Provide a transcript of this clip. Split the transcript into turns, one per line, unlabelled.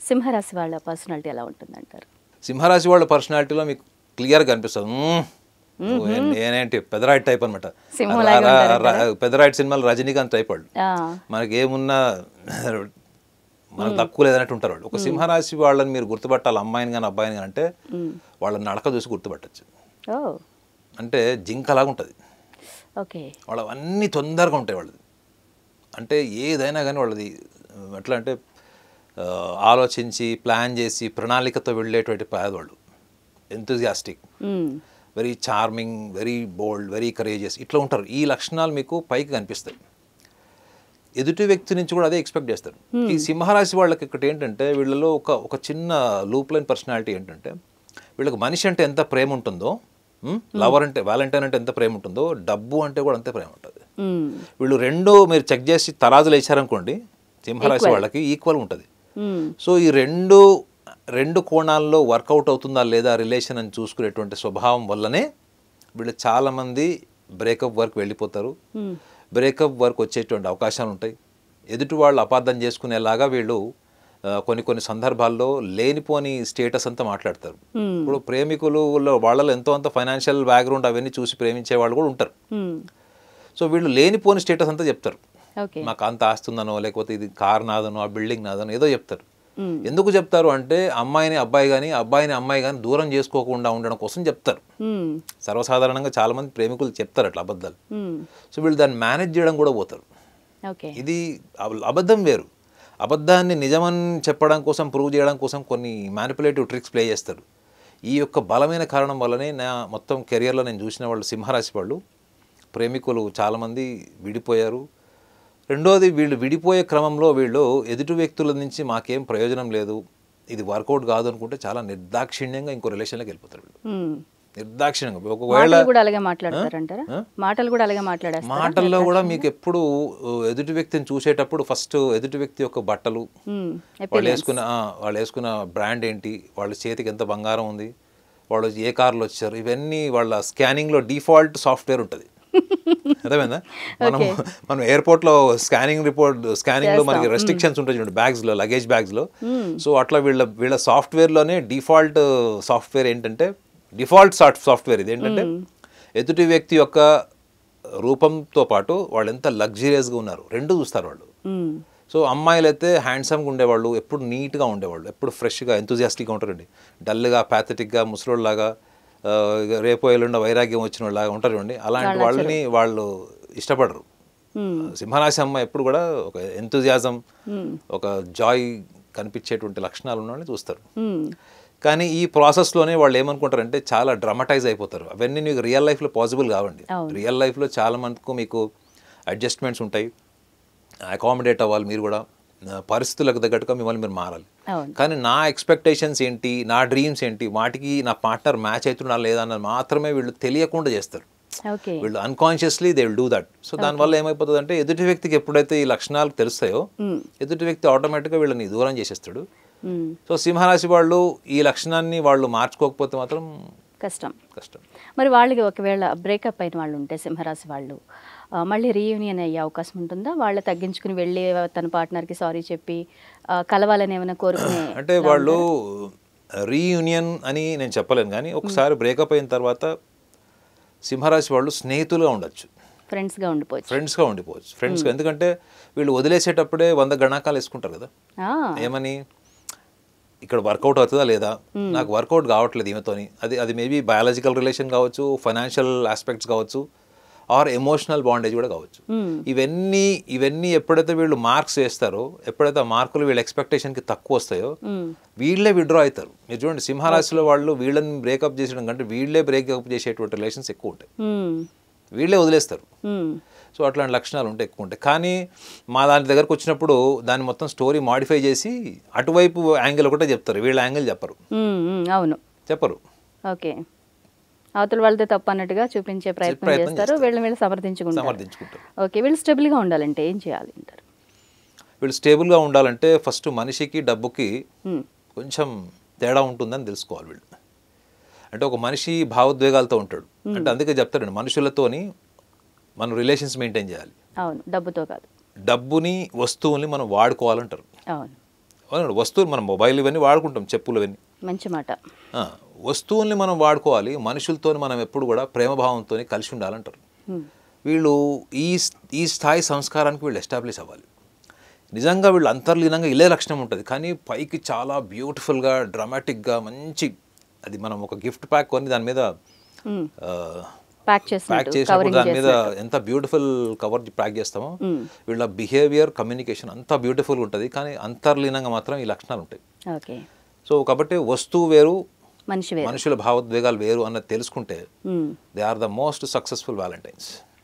సింహరాశి వాళ్ళ పర్సనాలిటీ ఎలా ఉంటుందంటారు?
సింహరాశి వాళ్ళ పర్సనాలిటీలో మీకు క్లియర్గా కనిపిస్తుంది. నేనేంటి పెదరాయిడ్ టైప్ అనమాట. పెదరాయిడ్ సినిమాలు రజనీకాంత్ టైప్ వాళ్ళు. మనకి ఏమున్నా మనకు తక్కువ లేదన్నట్టు ఉంటారు వాళ్ళు. ఒక సింహరాశి వాళ్ళని మీరు గుర్తుపట్టాలి, అమ్మాయిని కానీ అబ్బాయిని కానీ అంటే వాళ్ళ నడక చూసి గుర్తుపట్టచ్చు. అంటే జింకలాగా ఉంటుంది వాళ్ళ, అన్నీ తొందరగా ఉంటాయి వాళ్ళది. అంటే ఏదైనా కానీ వాళ్ళది ఎట్లా అంటే ఆలోచించి ప్లాన్ చేసి ప్రణాళికతో వెళ్ళేటువంటి పేదవాళ్ళు, enthusiastic, very charming, very bold, very courageous, ఇట్లా ఉంటారు. ఈ లక్షణాలు మీకు పైకి కనిపిస్తాయి. ఎదుటి వ్యక్తి నుంచి కూడా అదే ఎక్స్పెక్ట్ చేస్తారు. ఈ సింహరాశి వాళ్ళకి ఒకటి ఏంటంటే వీళ్ళలో ఒక చిన్న లూప్ లైన్ పర్సనాలిటీ ఏంటంటే వీళ్ళకి మనిషి అంటే ఎంత ప్రేమ ఉంటుందో, లవర్ అంటే వ్యాలంటైన్ అంటే ఎంత ప్రేమ ఉంటుందో, డబ్బు అంటే కూడా అంతే ప్రేమ ఉంటుంది. వీళ్ళు రెండు మీరు చెక్ చేసి తరాజులు వేసారనుకోండి, సింహరాశి వాళ్ళకి ఈక్వల్ ఉంటుంది. సో ఈ రెండు కోణాల్లో వర్కౌట్ అవుతుందా లేదా రిలేషన్ అని చూసుకునేటువంటి స్వభావం వల్లనే వీళ్ళు చాలామంది బ్రేకప్ వర్క్ వెళ్ళిపోతారు. బ్రేకప్ వర్క్ వచ్చేటువంటి అవకాశాలు ఉంటాయి. ఎదుటి వాళ్ళు అపార్థం చేసుకునేలాగా వీళ్ళు కొన్ని సందర్భాల్లో లేనిపోని స్టేటస్ అంతా మాట్లాడతారు. ఇప్పుడు ప్రేమికులు వాళ్ళలో ఎంతో అంత ఫైనాన్షియల్ బ్యాక్గ్రౌండ్ అవన్నీ చూసి ప్రేమించే వాళ్ళు కూడా ఉంటారు. సో వీళ్ళు లేనిపోని స్టేటస్ అంతా చెప్తారు. మాకు అంత ఆస్తుందనో, లేకపోతే ఇది కార్ నాదనో, ఆ బిల్డింగ్ నాదనో ఏదో చెప్తారు. ఎందుకు చెప్తారు అంటే అమ్మాయిని అబ్బాయి కానీ అబ్బాయిని అమ్మాయి కానీ దూరం చేసుకోకుండా ఉండడం కోసం చెప్తారు. సర్వసాధారణంగా చాలా మంది ప్రేమికులు చెప్తారు అట్లా అబద్ధాలు. సో వీళ్ళు దాన్ని మేనేజ్ చేయడం కూడా పోతారు. ఇది అబద్ధం వేరు, అబద్ధాన్ని నిజమని చెప్పడం కోసం, ప్రూవ్ చేయడం కోసం కొన్ని మ్యానిపులేటివ్ ట్రిక్స్ ప్లే చేస్తారు. ఈ యొక్క బలమైన కారణం వల్లనే నా మొత్తం కెరియర్లో నేను చూసిన వాళ్ళు సింహరాశి వాళ్ళు ప్రేమికులు చాలామంది విడిపోయారు. రెండోది, వీళ్ళు విడిపోయే క్రమంలో వీళ్ళు ఎదుటి వ్యక్తుల నుంచి మాకేం ప్రయోజనం లేదు, ఇది వర్కౌట్ కాదు అనుకుంటే చాలా నిర్దాక్షిణ్యంగా ఇంకో రిలేషన్లోకి వెళ్ళిపోతారు వీళ్ళు. నిర్దాక్షిణ్యంగా ఒకవేళ మాటల్లో కూడా మీకు ఎప్పుడు ఎదుటి వ్యక్తిని చూసేటప్పుడు ఫస్ట్ ఎదుటి వ్యక్తి యొక్క బట్టలు, వాళ్ళు వేసుకున్న బ్రాండ్ ఏంటి, వాళ్ళ చేతికి ఎంత బంగారం ఉంది, వాళ్ళు ఏ కార్లో వచ్చారు, ఇవన్నీ వాళ్ళ స్కానింగ్లో డిఫాల్ట్ సాఫ్ట్వేర్ ఉంటుంది. అర్థమైందా? మనం ఎయిర్పోర్ట్లో స్కానింగ్లో మనకి రెస్ట్రిక్షన్స్ ఉంటాయి చూడండి, బ్యాగ్స్లో, లగేజ్ బ్యాగ్స్లో. సో అట్లా వీళ్ళ సాఫ్ట్వేర్లోనే డిఫాల్ట్ సాఫ్ట్వేర్ ఏంటంటే, డిఫాల్ట్ సాఫ్ట్వేర్ ఇది ఏంటంటే ఎదుటి వ్యక్తి యొక్క రూపంతో పాటు వాళ్ళు ఎంత లగ్జరియస్గా ఉన్నారు రెండు చూస్తారు వాళ్ళు. సో అమ్మాయిలు అయితే హ్యాండ్సమ్గా ఉండేవాళ్ళు, ఎప్పుడు నీట్గా ఉండేవాళ్ళు, ఎప్పుడు ఫ్రెష్గా ఎంతూజియాస్టిక్గా ఉంటారండి. డల్గా ప్యాథటిక్గా ముసలోళ్ళలాగా రేపు ఎల్లుండ వైరాగ్యం వచ్చిన వాళ్ళలాగా ఉంటారు చూడండి. అలాంటి వాళ్ళని వాళ్ళు ఇష్టపడరు. సింహరాశి అమ్మాయి ఎప్పుడు కూడా ఒక ఎంతూజియాజం, ఒక జాయ్ కనిపించేటువంటి లక్షణాలు ఉన్న వాళ్ళని చూస్తారు. కానీ ఈ ప్రాసెస్లోనే వాళ్ళు ఏమనుకుంటారంటే చాలా డ్రామటైజ్ అయిపోతారు. అవన్నీ మీకు రియల్ లైఫ్లో పాసిబుల్ కావండి. రియల్ లైఫ్లో చాలా మందికి మీకు అడ్జస్ట్మెంట్స్ ఉంటాయి, అకామిడేట్ అవ్వాలి, మీరు కూడా పరిస్థితులకు తగ్గట్టుగా మిమ్మల్ని మీరు మారాలి. కానీ నా ఎక్స్పెక్టేషన్స్ ఏంటి, నా డ్రీమ్స్ ఏంటి, వాటికి నా పార్ట్నర్ మ్యాచ్ అవుతున్నా లేదా అన్నది మాత్రమే వీళ్ళు తెలియకుండా చేస్తారు. వీళ్ళు unconsciously they will do that. So దానివల్ల ఏమైపోతుంది అంటే ఎదుటి వ్యక్తికి ఎప్పుడైతే ఈ లక్షణాలు తెలుస్తాయో ఎదుటి వ్యక్తి ఆటోమేటిక్గా వీళ్ళని దూరం చేసేస్తాడు. సో సింహరాశి వాళ్ళు ఈ లక్షణాన్ని వాళ్ళు మార్చుకోకపోతే మాత్రం
కష్టం. మరి వాళ్ళకి ఒకవేళ బ్రేకప్ అయిన వాళ్ళు ఉంటే సింహరాశి వాళ్ళు మళ్ళీ రీయూనియన్ అయ్యే అవకాశం ఉంటుందా? వాళ్ళు తగ్గించుకుని వెళ్ళి తన పార్ట్నర్కి సారీ చెప్పి కలవాలని ఏమైనా కోరుకునే
అంటే వాళ్ళు రీయూనియన్ అని నేను చెప్పలేను. కానీ ఒకసారి బ్రేకప్ అయిన తర్వాత సింహరాశి వాళ్ళు స్నేహితులుగా ఉండొచ్చు,
ఫ్రెండ్స్గా
ఉండిపోవచ్చు. ఫ్రెండ్స్గా ఎందుకంటే వీళ్ళు వదిలేసేటప్పుడే 100 గణాకాలు వేసుకుంటారు కదా. ఏమని, ఇక్కడ వర్కౌట్ అవుతుందా లేదా, నాకు వర్కౌట్ కావట్లేదు ఈమెతోని. అది మేబీ బయాలజికల్ రిలేషన్ కావచ్చు, ఫైనాన్షియల్ ఆస్పెక్ట్స్ కావచ్చు, ఆర్ ఎమోషనల్ బాండేజ్ కూడా కావచ్చు. ఇవన్నీ ఎప్పుడైతే వీళ్ళు మార్క్స్ వేస్తారో, ఎప్పుడైతే ఆ మార్కులు వీళ్ళ ఎక్స్పెక్టేషన్కి తక్కువ వస్తాయో వీళ్ళే విత్డ్రా అవుతారు. మీరు చూడండి సింహరాశిలో వాళ్ళు వీళ్ళని బ్రేకప్ చేసడం కంటే వీళ్ళే బ్రేకప్ చేసేటువంటి రిలేషన్స్ ఎక్కువ ఉంటాయి, వీళ్ళే వదిలేస్తారు. సో అట్లాంటి లక్షణాలు ఉంటాయి, ఎక్కువ ఉంటాయి. కానీ మా దాని దగ్గరకు వచ్చినప్పుడు దాన్ని మొత్తం స్టోరీ మాడిఫై చేసి అటువైపు యాంగిల్ ఒకటే చెప్తారు, వీళ్ళ యాంగిల్ చెప్పరు.
ఓకే, అవతల వాళ్ళతో తప్పు అన్నట్టుగా చూపించే ప్రయత్నం చేస్తారు, వీళ్ళు సమర్థించుకుంటారు. ఓకే, వీళ్ళు స్టేబుల్గా ఉండాలంటే ఏం చేయాలి అంటారు?
వీళ్ళు స్టేబుల్గా ఉండాలంటే ఫస్ట్ మనిషికి డబ్బుకి కొంచెం తేడా ఉంటుందని తెలుసుకోవాలి వీళ్ళు. అంటే ఒక మనిషి భావోద్వేగాలతో ఉంటాడు, అంటే అందుకే చెప్తారండి మనుషులతోని మనం రిలేషన్స్ మెయింటైన్ చేయాలి.
అవును, డబ్బుతో కాదు,
డబ్బుని వస్తువుల్ని మనం వాడుకోవాలంటారు. వస్తువులు మనం మొబైల్ ఇవన్నీ వాడుకుంటాం, చెప్పులు ఇవన్నీ.
మంచి మాట.
వస్తువుల్ని మనం వాడుకోవాలి, మనుషులతో మనం ఎప్పుడు కూడా ప్రేమభావంతో కలిసి ఉండాలంటారు. వీళ్ళు ఈ స్థాయి సంస్కారానికి వీళ్ళు ఎస్టాబ్లిష్ అవ్వాలి. నిజంగా వీళ్ళు అంతర్లీనంగా ఇలే లక్షణం ఉంటుంది, కానీ పైకి చాలా బ్యూటిఫుల్గా డ్రామాటిక్గా మంచి, అది మనం ఒక గిఫ్ట్ ప్యాక్ కొని దాని మీద
ప్యాక్
చేసినప్పుడు దాని మీద ఎంత బ్యూటిఫుల్ కవర్ ప్యాక్ చేస్తామో, వీళ్ళ బిహేవియర్ కమ్యూనికేషన్ అంత బ్యూటిఫుల్గా ఉంటుంది, కానీ అంతర్లీనంగా మాత్రం ఈ లక్షణాలు ఉంటాయి. సో కాబట్టి వస్తువు వేరు, మనుషుల భావోద్వేగాలు వేరు అన్నది తెలుసుకుంటే they are the most successful Valentine's.